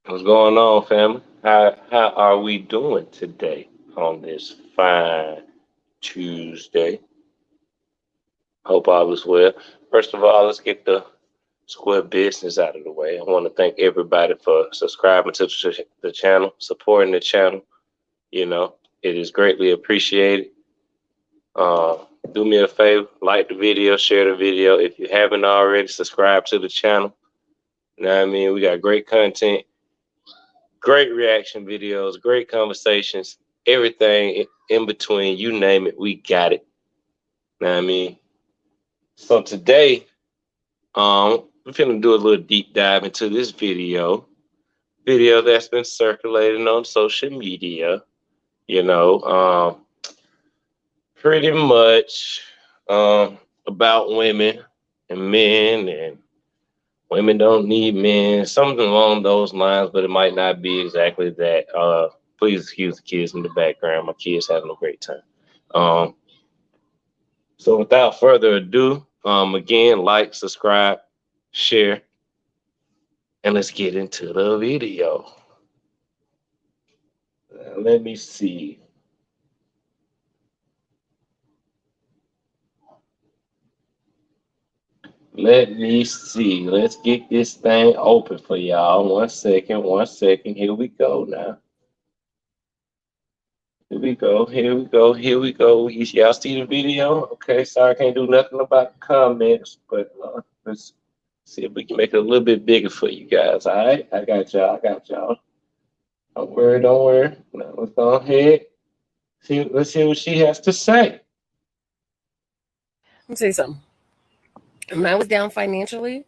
What's going on, family? How are we doing today on this fine Tuesday? Hope all is well. First of all, let's get the square business out of the way. I want to thank everybody for subscribing to the channel, supporting the channel. It is greatly appreciated. Uh, do me a favor, like the video, share the video. If you haven't already, subscribe to the channel. You know what I mean? We got great content, great reaction videos, great conversations, everything in between. You name it, we got it. You know what I mean? So today, we're gonna do a little deep dive into this video that's been circulating on social media. You know, pretty much about women and men and women don't need men, something along those lines, but it might not be exactly that. Please excuse the kids in the background. My kids having a great time. Um, so without further ado, again, like, subscribe, share, and let's get into the video. Let me see. Let me see. Let's get this thing open for y'all. One second, one second. Here we go now. Here we go. Here we go. Here we go. Y'all see the video? Okay, sorry, I can't do nothing about the comments, but let's see if we can make it a little bit bigger for you guys. All right, I got y'all. I got y'all. Don't worry. Don't worry. Now let's go ahead. Let's see what she has to say. Let me say something. When I was down financially,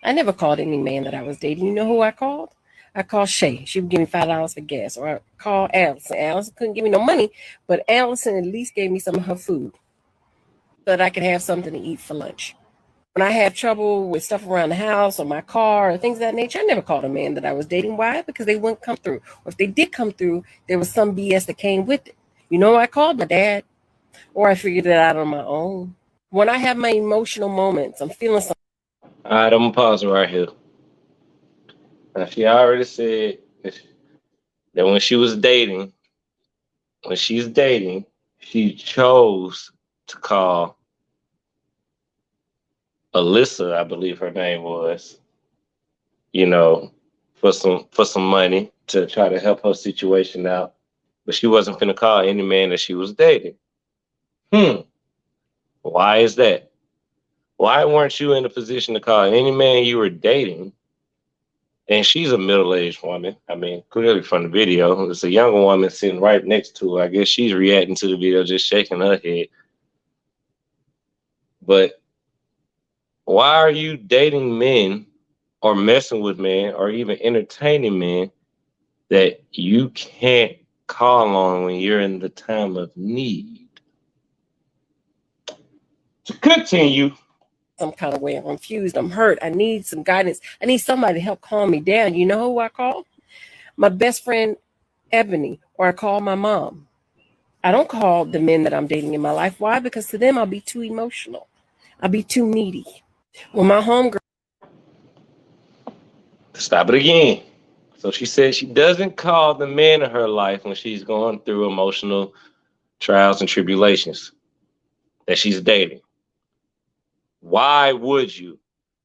I never called any man that I was dating. You know who I called? I called Shay. She would give me $5 for gas. Or I called Allison. Allison couldn't give me no money, but Allison at least gave me some of her food so that I could have something to eat for lunch. When I have trouble with stuff around the house or my car or things of that nature, I never called a man that I was dating. Why? Because they wouldn't come through. Or if they did come through, there was some BS that came with it. You know, I called my dad, or I figured it out on my own. When I have my emotional moments, I'm feeling something. All right, I'm gonna pause it right here. Now she already said that when she's dating, she chose to call Alyssa, I believe her name was, you know, for some money to try to help her situation out. But she wasn't gonna call any man that she was dating. Hmm. Why is that? Why weren't you in a position to call any man you were dating? And she's a middle-aged woman. I mean, clearly from the video, it's a younger woman sitting right next to her. I guess she's reacting to the video, just shaking her head. But why are you dating men or messing with men or even entertaining men that you can't call on when you're in the time of need? To continue. Some kind of way. I'm confused. I'm hurt. I need some guidance. I need somebody to help calm me down. You know who I call? My best friend, Ebony, or I call my mom. I don't call the men that I'm dating in my life. Why? Because to them, I'll be too emotional. I'll be too needy. When my homegirl, Stop it again. So she said she doesn't call the men in her life when she's going through emotional trials and tribulations that she's dating. Why would you?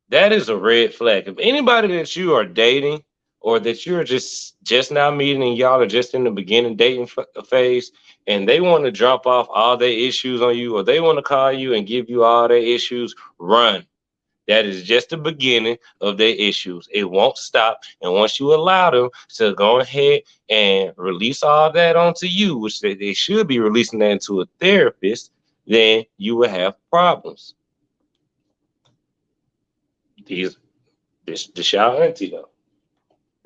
That is a red flag. If anybody that you are dating or that you're just now meeting and y'all are just in the beginning dating phase and they want to drop off all their issues on you or they want to call you and give you all their issues, run. That is just the beginning of their issues. It won't stop. And once you allow them to go ahead and release all that onto you, which they should be releasing that into a therapist, then you will have problems. These this y'all auntie though.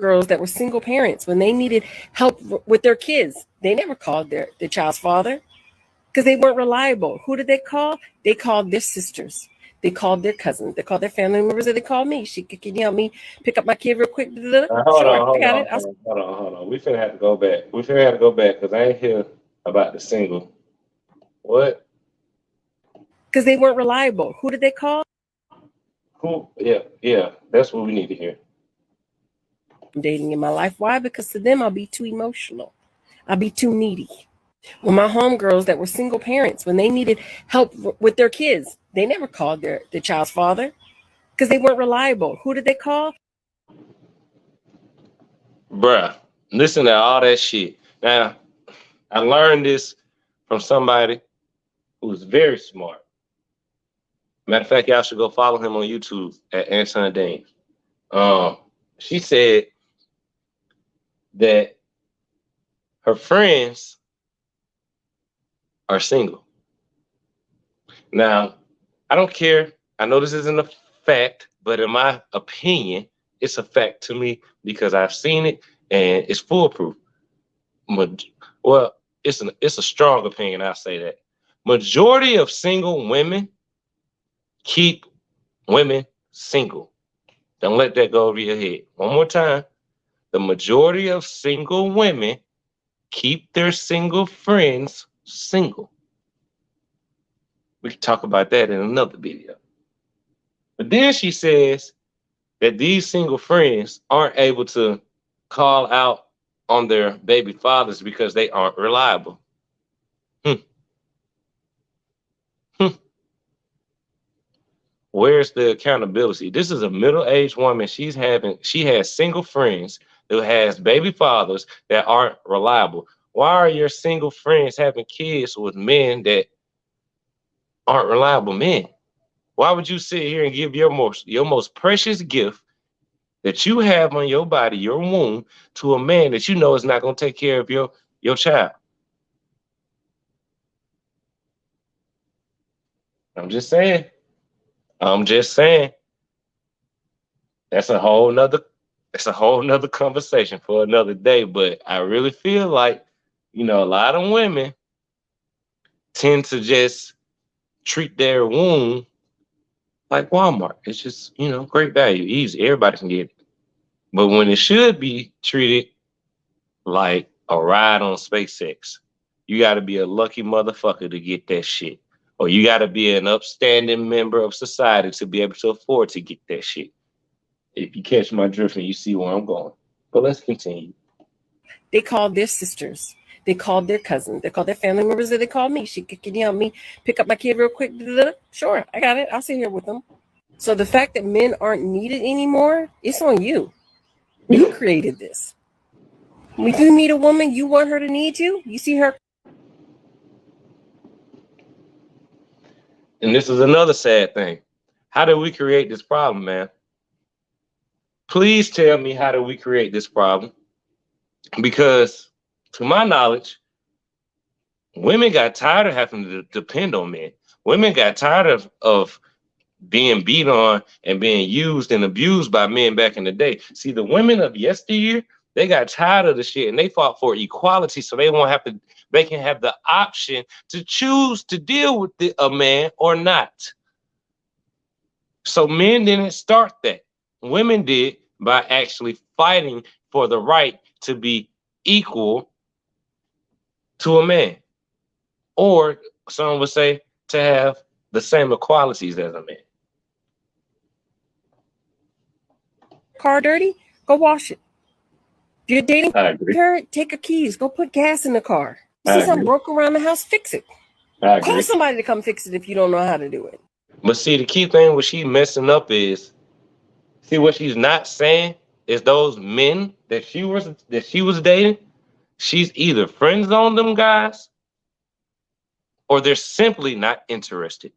girls that were single parents, when they needed help with their kids, they never called their child's father because they weren't reliable. Who did they call? They called their sisters. They called their cousins. They called their family members. And they called me. Can you help me pick up my kid real quick? Hold Sure, on, I hold got on, it. hold on, hold on, hold on. We finna have to go back. We finna have to go back because I ain't hear about the single. What? Because they weren't reliable. Who did they call? Who? Yeah, yeah. That's what we need to hear. dating in my life. Why? Because to them, I'll be too emotional. I'll be too needy. Well, my homegirls that were single parents, when they needed help with their kids, they never called their child's father because they weren't reliable. Who did they call? Bruh, listen to all that shit. Now, I learned this from somebody who's very smart. Matter of fact, y'all should go follow him on YouTube at Anson Dane. She said that her friends are single. Now, I don't care. I know this isn't a fact, but in my opinion, it's a fact to me because I've seen it and it's foolproof. Well, it's a strong opinion. I'll say that. Majority of single women keep women single. Don't let that go over your head. One more time. The majority of single women keep their single friends single. We can talk about that in another video. But then she says that these single friends aren't able to call out on their baby fathers because they aren't reliable. Hmm. Where's the accountability? This is a middle-aged woman. She has single friends who has baby fathers that aren't reliable. Why are your single friends having kids with men that aren't reliable men? Why would you sit here and give your most precious gift that you have on your body, your womb, to a man that you know is not going to take care of your child? I'm just saying. I'm just saying. That's a whole nother conversation for another day. But I really feel like, a lot of women tend to just treat their womb like Walmart. It's just, great value, easy. Everybody can get it. But when it should be treated like a ride on SpaceX, you got to be a lucky motherfucker to get that shit. Or you got to be an upstanding member of society to be able to afford to get that shit. If you catch my drift and you see where I'm going. But let's continue. They called their sisters. They called their cousins. They called their family members. They called me. Can you help me pick up my kid real quick? Sure, I got it. I'll sit here with them. So the fact that men aren't needed anymore, it's on you. You created this. When you meet a woman, you want her to need you. You see her. And this is another sad thing. How did we create this problem, man? Please tell me, how did we create this problem? Because to my knowledge, women got tired of having to depend on men. Women got tired of being beat on and being used and abused by men back in the day. See, the women of yesteryear, they got tired of the shit and they fought for equality so they can have the option to choose to deal with a man or not. So men didn't start that. Women did by actually fighting for the right to be equal to a man. Or some would say to have the same equalities as a man. Car dirty? Go wash it. If you're dating her, take her keys. Go put gas in the car. You see something broke around the house, fix it. Call somebody to come fix it if you don't know how to do it. But see, the key thing what she's messing up is, see, what she's not saying is those men that she was dating, she's either friends on them guys or they're simply not interested.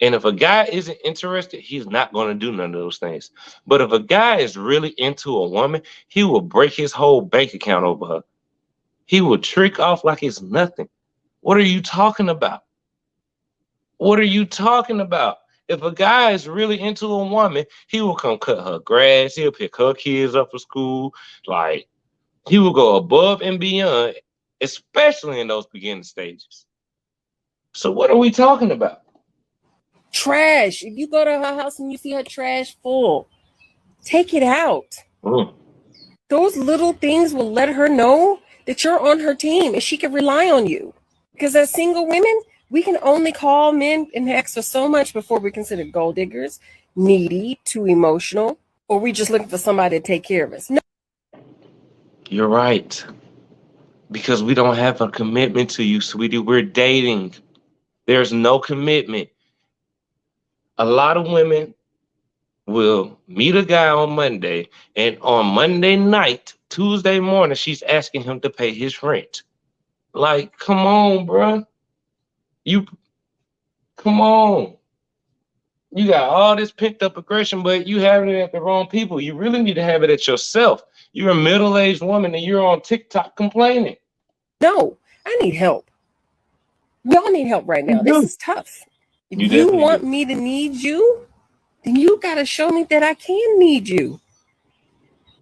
And if a guy isn't interested, he's not going to do none of those things. But if a guy is really into a woman, he will break his whole bank account over her. He will trick off like it's nothing. What are you talking about? What are you talking about? If a guy is really into a woman, he will come cut her grass. He'll pick her kids up for school. Like, he will go above and beyond, especially in those beginning stages. So what are we talking about? Trash. If you go to her house and you see her trash full, take it out. Those little things will let her know that you're on her team and she can rely on you. Because as single women, we can only call men and ask for so much before we're considered gold diggers, needy, too emotional, or we just looking for somebody to take care of us. No. You're right. Because we don't have a commitment to you, sweetie. We're dating. There's no commitment. A lot of women will meet a guy on Monday, and on Monday night, Tuesday morning, she's asking him to pay his rent. Like, come on, bruh. You come on. You got all this pent up aggression, but you having it at the wrong people. You really need to have it at yourself. You're a middle aged woman and you're on TikTok complaining. No, I need help. We all need help right You now. This do. is tough. If You you definitely want do. me to need you, then you got to show me that I can need you.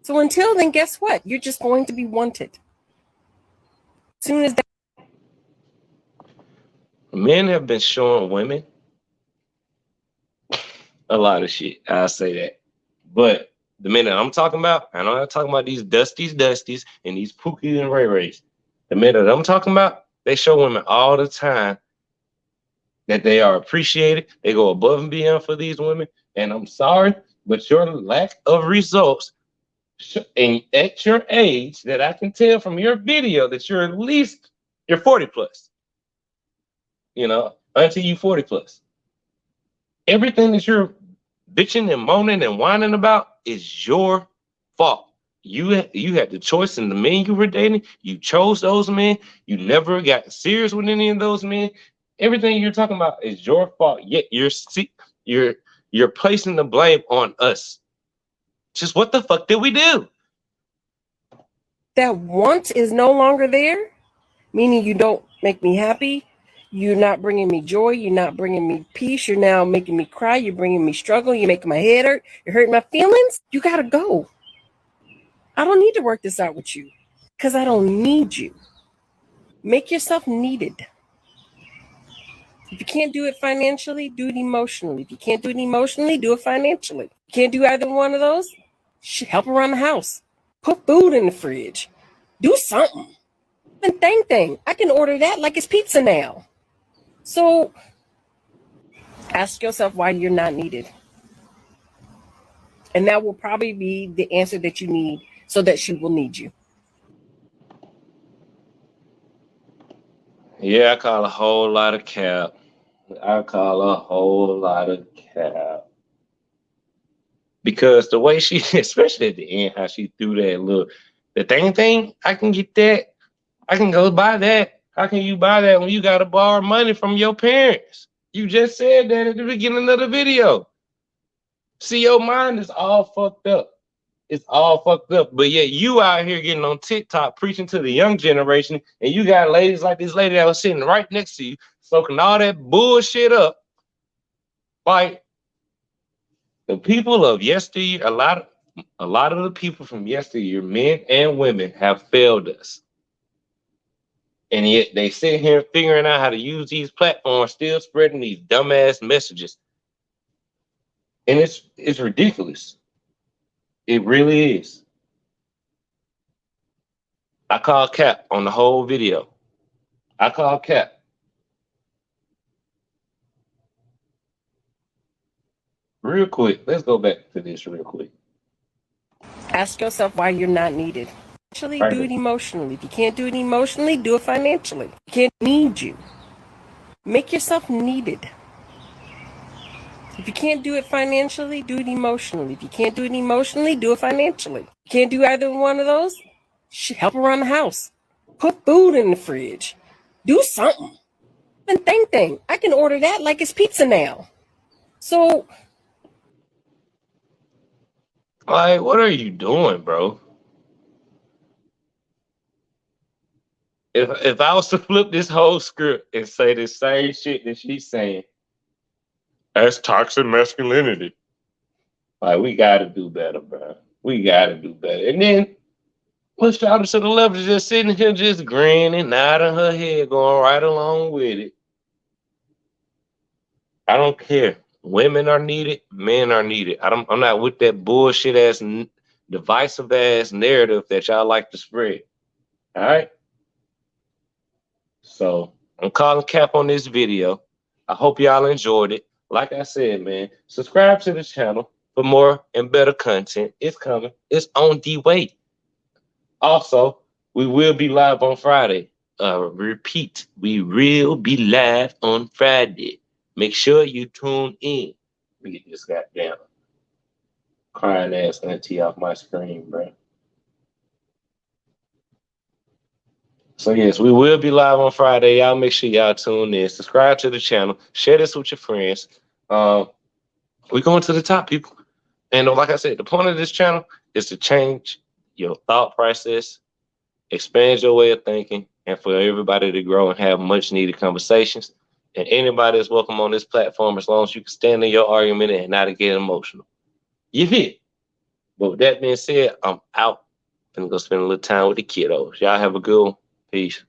So until then, guess what? You're just going to be wanted. As soon as that. Men have been showing women a lot of shit. I'll say that. But the minute I'm talking about, I know I'm talking about these Dusties, and these Pookies and Ray Rays. The minute I'm talking about, they show women all the time that they are appreciated. They go above and beyond for these women. And I'm sorry, but your lack of results, and at your age, that I can tell from your video that you're at least you're 40 plus. You know, until you 40 plus. Everything that you're bitching and moaning and whining about is your fault. You had the choice in the men you were dating. You chose those men. You never got serious with any of those men. Everything you're talking about is your fault. Yet you're you're placing the blame on us. Just what the fuck did we do? That want is no longer there, meaning you don't make me happy. You're not bringing me joy. You're not bringing me peace. You're now making me cry. You're bringing me struggle. You're making my head hurt. You're hurting my feelings. You got to go. I don't need to work this out with you because I don't need you. Make yourself needed. If you can't do it financially, do it emotionally. If you can't do it emotionally, do it financially. If you can't do either one of those, help around the house. Put food in the fridge. Do something. And thing. I can order that like it's pizza now. So ask yourself why you're not needed. And that will probably be the answer that you need so that she will need you. Yeah, I call a whole lot of cap. I call a whole lot of cap. Because the way she, especially at the end, how she threw that little, the thing, I can get that. I can go buy that. How can you buy that when you got to borrow money from your parents? You just said that at the beginning of the video. See, your mind is all fucked up. It's all fucked up. But yet you out here getting on TikTok preaching to the young generation, and you got ladies like this lady that was sitting right next to you, soaking all that bullshit up. Like the people of yesteryear, a lot of the people from yesteryear, men and women, have failed us. And yet they sit here figuring out how to use these platforms, still spreading these dumbass messages. And it's ridiculous. It really is. I call cap on the whole video. I call cap. Real quick. Let's go back to this real quick. Ask yourself why you're not needed. Actually, Right do here. it emotionally. If you can't do it emotionally, do it financially. You can't need you. Make yourself needed. If you can't do it financially, do it emotionally. If you can't do it emotionally, do it financially. You can't do either one of those, help around the house. Put food in the fridge. Do something. And thing. I can order that like it's pizza now. So Like, what are you doing, bro? If I was to flip this whole script and say the same shit that she's saying, that's toxic masculinity. Like, we gotta do better, bro. We gotta do better. And then let's shout to the left is just sitting here just grinning, nodding her head, going right along with it. I don't care. Women are needed, men are needed. I'm not with that bullshit ass divisive ass narrative that y'all like to spread. All right. So I'm calling cap on this video. I hope y'all enjoyed it. Like I said, man, subscribe to the channel for more and better content. It's coming. It's on the way. Also, we will be live on Friday. Repeat, we will be live on Friday. Make sure you tune in. Let me get this goddamn crying ass auntie off my screen, bro. So yes, we will be live on Friday. Y'all make sure y'all tune in. Subscribe to the channel. Share this with your friends. Um, we're going to the top, people. And like I said, the point of this channel is to change your thought process, expand your way of thinking, and for everybody to grow and have much needed conversations. And anybody is welcome on this platform as long as you can stand in your argument and not get emotional. You feel? But with that being said, I'm out. I'm gonna go spend a little time with the kiddos. Y'all have a good one. Peace.